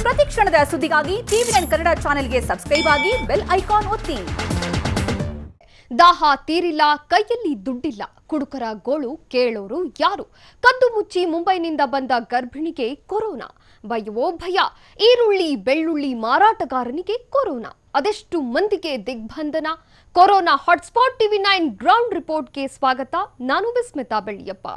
ಪ್ರತಿಕ್ಷಣದ ಸುದ್ದಿಗಾಗಿ ಟಿವಿ9 ಕನ್ನಡ ಚಾನೆಲ್ಗೆ ಸಬ್ಸ್ಕ್ರೈಬ್ ಆಗಿ ಬೆಲ್ ಐಕಾನ್ ಒತ್ತಿ. ದಾಹ ತೀರಿಲ್ಲ, ಕೈಯಲ್ಲಿ ದುಡ್ಡಿಲ್ಲ, ಕುಡುಕರ ಗೋಳು ಕೇಳೋರು ಯಾರು? ಕದ್ದು ಮುಚ್ಚಿ ಮುಂಬೈನಿಂದ ಬಂದ ಗರ್ಭಿಣಿಗೆ ಕೊರೋನಾ. ಭಯವೋ ಭಯ, ಈರುಳ್ಳಿ ಬೆಳ್ಳುಳ್ಳಿ ಮಾರಾಟಗಾರನಿಗೆ ಕೊರೋನಾ. ಅದೆಷ್ಟು ಮಂದಿಗೆ ದಿಗ್ಬಂಧನ? ಕೊರೋನಾ ಹಾಟ್ಸ್ಪಾಟ್ ಟಿವಿ9 ಗ್ರೌಂಡ್ ರಿಪೋರ್ಟ್ಗೆ ಸ್ವಾಗತ. ನಾನು ವಿಸ್ಮಿತಾ ಬೆಳ್ಳಿಯಪ್ಪ.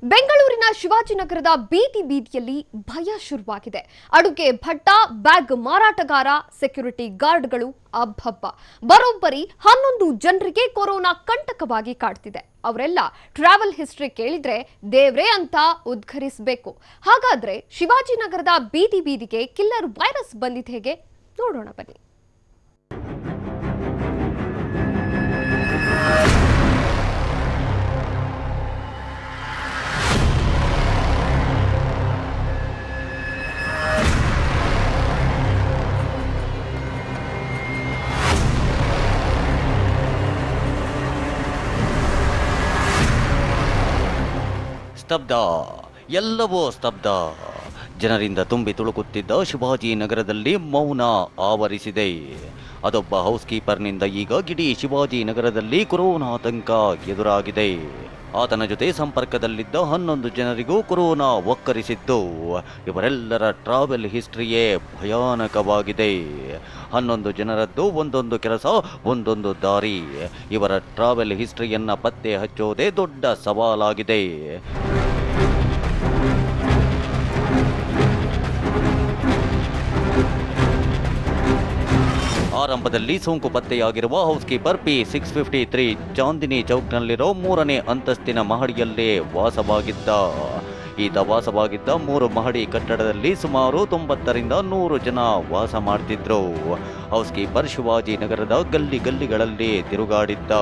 ಬೆಂಗಳೂರಿನ ಶಿವಾಜಿನಗರದ ಬೀದಿಯಲ್ಲಿ ಭಯ ಶುರುವಾಗಿದೆ. ಅಡುಗೆ ಭಟ್ಟ, ಬ್ಯಾಗ್ ಮಾರಾಟಗಾರ, ಸೆಕ್ಯೂರಿಟಿ ಗಾರ್ಡ್ಗಳು ಅಬ್ಬಬ್ಬ, ಬರೋಬ್ಬರಿ 11 ಜನರಿಗೆ ಕೊರೋನಾ ಕಂಟಕವಾಗಿ ಕಾಡ್ತಿದೆ. ಅವರೆಲ್ಲ ಟ್ರಾವೆಲ್ ಹಿಸ್ಟ್ರಿ ಕೇಳಿದ್ರೆ ದೇವ್ರೇ ಅಂತ ಉದ್ಘರಿಸಬೇಕು. ಹಾಗಾದ್ರೆ ಶಿವಾಜಿನಗರದ ಬೀದಿಗೆ ಕಿಲ್ಲರ್ ವೈರಸ್ ಬಂದಿದೆ ಹೇಗೆ? ನೋಡೋಣ ಬನ್ನಿ. ಸ್ತಬ್ಧ, ಎಲ್ಲವೂ ಸ್ತಬ್ಧ. ಜನರಿಂದ ತುಂಬಿ ತುಳುಕುತ್ತಿದ್ದ ಶಿವಾಜಿನಗರದಲ್ಲಿ ಮೌನ ಆವರಿಸಿದೆ. ಅದೊಬ್ಬ ಹೌಸ್ ಕೀಪರ್ನಿಂದ ಈಗ ಇಡೀ ಶಿವಾಜಿನಗರದಲ್ಲಿ ಕೊರೋನಾ ಆತಂಕ ಎದುರಾಗಿದೆ. ಆತನ ಜೊತೆ ಸಂಪರ್ಕದಲ್ಲಿದ್ದ 11 ಜನರಿಗೂ ಕೊರೋನಾ ಒಕ್ಕರಿಸಿದ್ದು. ಇವರೆಲ್ಲರ ಟ್ರಾವೆಲ್ ಹಿಸ್ಟ್ರಿಯೇ ಭಯಾನಕವಾಗಿದೆ. 11 ಜನರದ್ದು ಒಂದೊಂದು ಕೆಲಸ, ಒಂದೊಂದು ದಾರಿ. ಇವರ ಟ್ರಾವೆಲ್ ಹಿಸ್ಟ್ರಿಯನ್ನ ಪತ್ತೆ ಹಚ್ಚೋದೇ ದೊಡ್ಡ ಸವಾಲಾಗಿದೆ. ಆರಂಭದಲ್ಲಿ ಸೋಂಕು ಪತ್ತೆಯಾಗಿರುವ ಹೌಸ್ ಕೀಪರ್ P653 ಚಾಂದಿನಿ ಚೌಕ್ನಲ್ಲಿರೋ 3ನೇ ಅಂತಸ್ತಿನ ಮಹಡಿಯಲ್ಲೇ ವಾಸವಾಗಿದ್ದ. ಈತ ವಾಸವಾಗಿದ್ದ 3 ಮಹಡಿ ಕಟ್ಟಡದಲ್ಲಿ ಸುಮಾರು 90ರಿಂದ 100 ಜನ ವಾಸ ಮಾಡ್ತಿದ್ರು. ಹೌಸ್ ಕೀಪರ್ ಶಿವಾಜಿನಗರದ ಗಲ್ಲಿಗಳಲ್ಲಿ ತಿರುಗಾಡಿದ್ದ.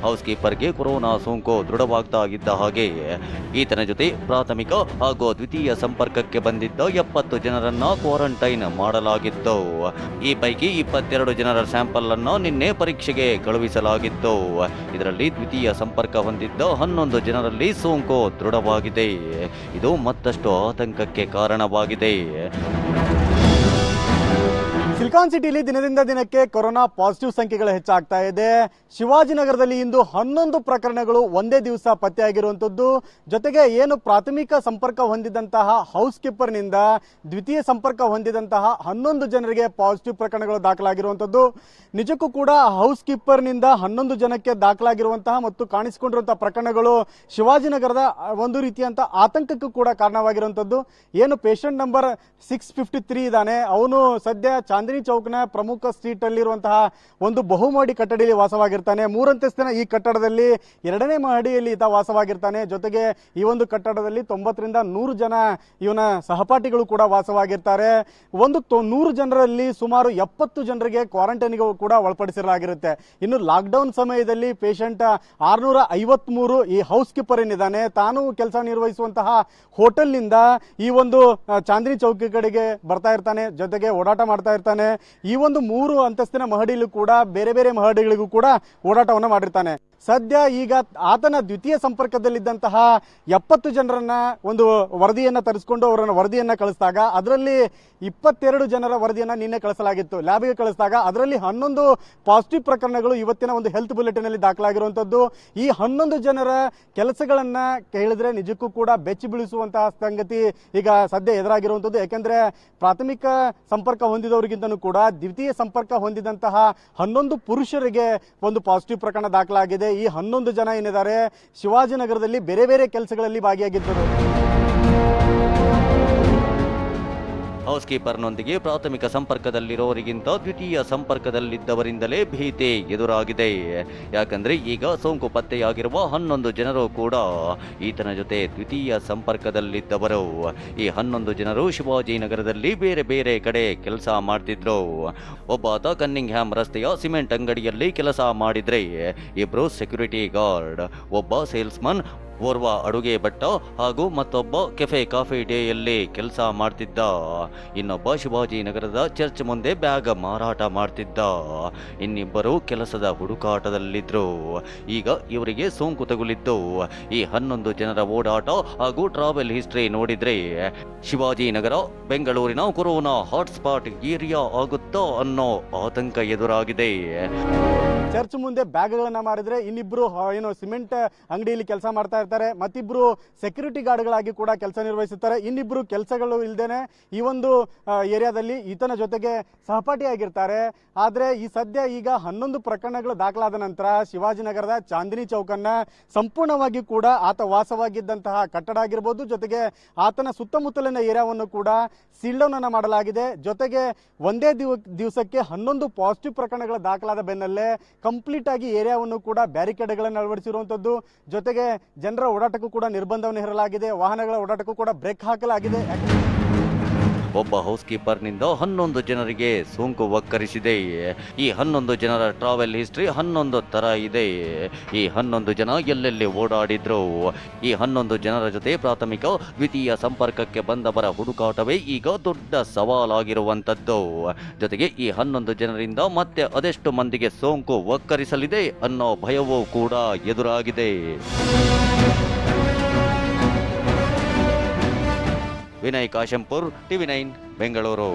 ಹೌಸ್ ಕೀಪರ್ಗೆ ಕೊರೋನಾ ಸೋಂಕು ದೃಢವಾಗ್ತಾ ಇದ್ದ ಹಾಗೆ ಈತನ ಜೊತೆ ಪ್ರಾಥಮಿಕ ಹಾಗೂ ದ್ವಿತೀಯ ಸಂಪರ್ಕಕ್ಕೆ ಬಂದಿದ್ದ 70 ಜನರನ್ನ ಕ್ವಾರಂಟೈನ್ ಮಾಡಲಾಗಿತ್ತು. ಈ ಪೈಕಿ 22 ಜನರ ಸ್ಯಾಂಪಲ್ ಅನ್ನ ನಿನ್ನೆ ಪರೀಕ್ಷೆಗೆ ಕಳುಹಿಸಲಾಗಿತ್ತು. ಇದರಲ್ಲಿ ದ್ವಿತೀಯ ಸಂಪರ್ಕ ಹೊಂದಿದ್ದ 11 ಜನರಲ್ಲಿ ಸೋಂಕು ದೃಢವಾಗಿದೆ. ಇದು ಮತ್ತಷ್ಟು ಆತಂಕಕ್ಕೆ ಕಾರಣವಾಗಿದೆ. ಸಿಲಿಕಾನ್ ಸಿಟಿಲಿ ದಿನದಿಂದ ದಿನಕ್ಕೆ ಕೊರೋನಾ ಪಾಸಿಟಿವ್ ಸಂಖ್ಯೆಗಳು ಹೆಚ್ಚಾಗ್ತಾ ಇದೆ. ಶಿವಾಜಿನಗರದಲ್ಲಿ ಇಂದು 11 ಪ್ರಕರಣಗಳು ಒಂದೇ ದಿವಸ ಪತ್ತೆಯಾಗಿರುವಂಥದ್ದು. ಜೊತೆಗೆ ಏನು ಪ್ರಾಥಮಿಕ ಸಂಪರ್ಕ ಹೊಂದಿದಂತಹ ಹೌಸ್ ಕೀಪರ್ನಿಂದ ದ್ವಿತೀಯ ಸಂಪರ್ಕ ಹೊಂದಿದಂತಹ 11 ಜನರಿಗೆ ಪಾಸಿಟಿವ್ ಪ್ರಕರಣಗಳು ದಾಖಲಾಗಿರುವಂಥದ್ದು. ನಿಜಕ್ಕೂ ಕೂಡ ಹೌಸ್ ಕೀಪರ್ನಿಂದ 11 ಜನಕ್ಕೆ ದಾಖಲಾಗಿರುವಂತಹ ಮತ್ತು ಕಾಣಿಸಿಕೊಂಡಿರುವಂತಹ ಪ್ರಕರಣಗಳು ಶಿವಾಜಿನಗರದ ಒಂದು ರೀತಿಯಂತ ಆತಂಕಕ್ಕೂ ಕೂಡ ಕಾರಣವಾಗಿರುವಂಥದ್ದು. ಏನು ಪೇಷಂಟ್ ನಂಬರ್ 653 ಇದ್ದಾನೆ, ಅವನು ಸದ್ಯ ಚಾಂದಿನಿ ಚೌಕ್ನ ಪ್ರಮುಖ ಸ್ಟ್ರೀಟ್ ಅಲ್ಲಿರುವಂತಹ ಒಂದು ಬಹುಮಹಡಿ ಕಟ್ಟಡದಲ್ಲಿ ವಾಸವಾಗಿರ್ತಾನೆ. 3 ಅಂತಸ್ತಿನ ಈ ಕಟ್ಟಡದಲ್ಲಿ 2ನೇ ಮಹಡಿಯಲ್ಲಿ ಈತ ವಾಸವಾಗಿರ್ತಾನೆ. ಜೊತೆಗೆ ಈ ಒಂದು ಕಟ್ಟಡದಲ್ಲಿ 90ರಿಂದ 100 ಜನ ಇವನ ಸಹಪಾಠಿಗಳು ಕೂಡ ವಾಸವಾಗಿರ್ತಾರೆ. 100 ಜನರಲ್ಲಿ ಸುಮಾರು 70 ಜನರಿಗೆ ಕ್ವಾರಂಟೈನ್ಗೆ ಕೂಡ ಒಳಪಡಿಸಲಾಗಿರುತ್ತೆ. ಇನ್ನು ಲಾಕ್ಡೌನ್ ಸಮಯದಲ್ಲಿ ಪೇಷಂಟ್ 653 ಈ ಹೌಸ್ ಕೀಪರ್ ಏನಿದ್ದಾನೆ ತಾನು ಕೆಲಸ ನಿರ್ವಹಿಸುವಂತಹ ಹೋಟೆಲ್ನಿಂದ ಈ ಒಂದು ಚಾಂದಿನಿ ಚೌಕಿ ಕಡೆಗೆ ಬರ್ತಾ ಇರ್ತಾನೆ, ಜೊತೆಗೆ ಓಡಾಟ ಮಾಡ್ತಾ ಇರ್ತಾನೆ. ಈ ಒಂದು 3 ಅಂತಸ್ತಿನ ಮಹಡಿಯಲ್ಲೂ ಕೂಡ ಬೇರೆ ಬೇರೆ ಮಹಡಿಗಳಿಗೂ ಕೂಡ ಓಡಾಟವನ್ನು ಮಾಡಿರ್ತಾನೆ. ಸದ್ಯ ಈಗ ಆತನ ದ್ವಿತೀಯ ಸಂಪರ್ಕದಲ್ಲಿದ್ದಂತಹ 70 ಜನರನ್ನ ಒಂದು ವರದಿಯನ್ನ ತರಿಸಿಕೊಂಡು ಅವರನ್ನ ವರದಿಯನ್ನ ಕಳಿಸಿದಾಗ ಅದರಲ್ಲಿ 22 ಜನರ ವರದಿಯನ್ನ ನಿನ್ನೆ ಕಳಿಸಲಾಗಿತ್ತು. ಲ್ಯಾಬ್ಗೆ ಕಳಿಸಿದಾಗ ಅದರಲ್ಲಿ 11 ಪಾಸಿಟಿವ್ ಪ್ರಕರಣಗಳು ಇವತ್ತಿನ ಒಂದು ಹೆಲ್ತ್ ಬುಲೆಟಿನ್ ಅಲ್ಲಿ ದಾಖಲಾಗಿರುವಂತದ್ದು. ಈ 11 ಜನರ ಕೆಲಸಗಳನ್ನ ಕೇಳಿದ್ರೆ ನಿಜಕ್ಕೂ ಕೂಡ ಬೆಚ್ಚಿ ಬೀಳಿಸುವಂತಹ ಸಂಗತಿ ಈಗ ಸದ್ಯ ಎದುರಾಗಿರುವಂತದ್ದು. ಯಾಕೆಂದ್ರೆ ಪ್ರಾಥಮಿಕ ಸಂಪರ್ಕ ಹೊಂದಿದವರಿಗಿಂತನೂ ಕೂಡ ದ್ವಿತೀಯ ಸಂಪರ್ಕ ಹೊಂದಿದಂತಹ 11 ಪುರುಷರಿಗೆ ಒಂದು ಪಾಸಿಟಿವ್ ಪ್ರಕರಣ ದಾಖಲಾಗಿದೆ. ಈ 11 ಜನ ಏನಿದ್ದಾರೆ ಶಿವಾಜಿನಗರದಲ್ಲಿ ಬೇರೆ ಬೇರೆ ಕೆಲಸಗಳಲ್ಲಿ ಭಾಗಿಯಾಗಿದ್ದರು. ಹೌಸ್ ಕೀಪರ್ನೊಂದಿಗೆ ಪ್ರಾಥಮಿಕ ಸಂಪರ್ಕದಲ್ಲಿರೋರಿಗಿಂತ ದ್ವಿತೀಯ ಸಂಪರ್ಕದಲ್ಲಿದ್ದವರಿಂದಲೇ ಭೀತಿ ಎದುರಾಗಿದೆ. ಯಾಕಂದ್ರೆ ಈಗ ಸೋಂಕು ಪತ್ತೆಯಾಗಿರುವ 11 ಜನರು ಕೂಡ ಈತನ ಜೊತೆ ದ್ವಿತೀಯ ಸಂಪರ್ಕದಲ್ಲಿದ್ದವರು. ಈ 11 ಜನರು ಶಿವಾಜಿನಗರದಲ್ಲಿ ಬೇರೆ ಬೇರೆ ಕಡೆ ಕೆಲಸ ಮಾಡ್ತಿದ್ರು. ಒಬ್ಬಾತ ಕನ್ನಿಂಗ್ಹ್ಯಾಮ್ ರಸ್ತೆಯ ಸಿಮೆಂಟ್ ಅಂಗಡಿಯಲ್ಲಿ ಕೆಲಸ ಮಾಡಿದ್ರೆ, ಇಬ್ರು ಸೆಕ್ಯೂರಿಟಿ ಗಾರ್ಡ್, ಒಬ್ಬ ಸೇಲ್ಸ್ಮನ್, ಓರ್ವ ಅಡುಗೆ ಭಟ್ಟ ಹಾಗೂ ಮತ್ತೊಬ್ಬ ಕೆಫೆ ಕಾಫಿ ಡೇಯಲ್ಲಿ ಕೆಲಸ ಮಾಡ್ತಿದ್ದ. ಇನ್ನೊಬ್ಬ ಶಿವಾಜಿನಗರದ ಚರ್ಚ್ ಮುಂದೆ ಬ್ಯಾಗ್ ಮಾರಾಟ ಮಾಡ್ತಿದ್ದ. ಇನ್ನಿಬ್ಬರು ಕೆಲಸದ ಹುಡುಕಾಟದಲ್ಲಿದ್ರು. ಈಗ ಇವರಿಗೆ ಸೋಂಕು ತಗುಲಿದ್ದು. ಈ 11 ಜನರ ಓಡಾಟ ಹಾಗೂ ಟ್ರಾವೆಲ್ ಹಿಸ್ಟ್ರಿ ನೋಡಿದ್ರೆ ಶಿವಾಜಿನಗರ ಬೆಂಗಳೂರಿನ ಕೊರೋನಾ ಹಾಟ್ಸ್ಪಾಟ್ ಏರಿಯಾ ಆಗುತ್ತಾ ಅನ್ನೋ ಆತಂಕ ಎದುರಾಗಿದೆ. ಚರ್ಚ್ ಮುಂದೆ ಬ್ಯಾಗ್ಗಳನ್ನ ಮಾರಿದ್ರೆ ಇನ್ನಿಬ್ರು ಸಿಮೆಂಟ್ ಅಂಗಡಿಯಲ್ಲಿ ಕೆಲಸ ಮಾಡ್ತಾ ಇರ್ತಾರೆ. ಮತ್ತಿಬ್ರು ಸೆಕ್ಯೂರಿಟಿ ಗಾರ್ಡ್ಗಳಾಗಿ ಕೂಡ ಕೆಲಸ ನಿರ್ವಹಿಸುತ್ತಾರೆ. ಇನ್ನಿಬ್ರು ಕೆಲಸಗಳು ಇಲ್ದೇನೆ ಈ ಒಂದು ಏರಿಯಾದಲ್ಲಿ ಈತನ ಜೊತೆಗೆ ಸಹಪಾಠಿಯಾಗಿರ್ತಾರೆ. ಆದರೆ ಸದ್ಯ ಈಗ 11 ಪ್ರಕರಣಗಳು ದಾಖಲಾದ ನಂತರ ಶಿವಾಜಿನಗರದ ಚಾಂದಿನಿ ಚೌಕನ್ನ ಸಂಪೂರ್ಣವಾಗಿ ಕೂಡ ಆತ ವಾಸವಾಗಿದ್ದಂತಹ ಕಟ್ಟಡ ಆಗಿರ್ಬೋದು, ಜೊತೆಗೆ ಆತನ ಸುತ್ತಮುತ್ತಲಿನ ಏರಿಯಾವನ್ನು ಕೂಡ ಸೀಲ್ ಡೌನ್ ಅನ್ನ ಮಾಡಲಾಗಿದೆ. ಜೊತೆಗೆ ಒಂದೇ ದಿವಸಕ್ಕೆ 11 ಪಾಸಿಟಿವ್ ಪ್ರಕರಣಗಳ ದಾಖಲಾದ ಬೆನ್ನಲ್ಲೇ ಕಂಪ್ಲೀಟ್ ಆಗಿ ಏರಿಯಾವನ್ನು ಕೂಡ ಬ್ಯಾರಿಕೇಡ್ಗಳನ್ನು ಅಳವಡಿಸಿರುವಂಥದ್ದು. ಜೊತೆಗೆ ಜನರ ಓಡಾಟಕ್ಕೂ ಕೂಡ ನಿರ್ಬಂಧವನ್ನು ಹೇರಲಾಗಿದೆ. ವಾಹನಗಳ ಓಡಾಟಕ್ಕೂ ಕೂಡ ಬ್ರೇಕ್ ಹಾಕಲಾಗಿದೆ. ಒಬ್ಬ ಹೌಸ್ ಕೀಪರ್ನಿಂದ 11 ಜನರಿಗೆ ಸೋಂಕು ಒಕ್ಕರಿಸಿದೆ. ಈ 11 ಜನರ ಟ್ರಾವೆಲ್ ಹಿಸ್ಟ್ರಿ 11 ತರ ಇದೆ. ಈ 11 ಜನ ಎಲ್ಲೆಲ್ಲಿ ಓಡಾಡಿದ್ರು, ಈ 11 ಜನರ ಜೊತೆ ಪ್ರಾಥಮಿಕ ದ್ವಿತೀಯ ಸಂಪರ್ಕಕ್ಕೆ ಬಂದವರ ಹುಡುಕಾಟವೇ ಈಗ ದೊಡ್ಡ ಸವಾಲಾಗಿರುವಂಥದ್ದು. ಜೊತೆಗೆ ಈ 11 ಜನರಿಂದ ಮತ್ತೆ ಅದೆಷ್ಟು ಮಂದಿಗೆ ಸೋಂಕು ಒಕ್ಕರಿಸಲಿದೆ ಅನ್ನೋ ಭಯವೂ ಕೂಡ ಎದುರಾಗಿದೆ. ವಿನಯ್ ಕಾಶಂಪುರ್, TV9 ಬೆಂಗಳೂರು.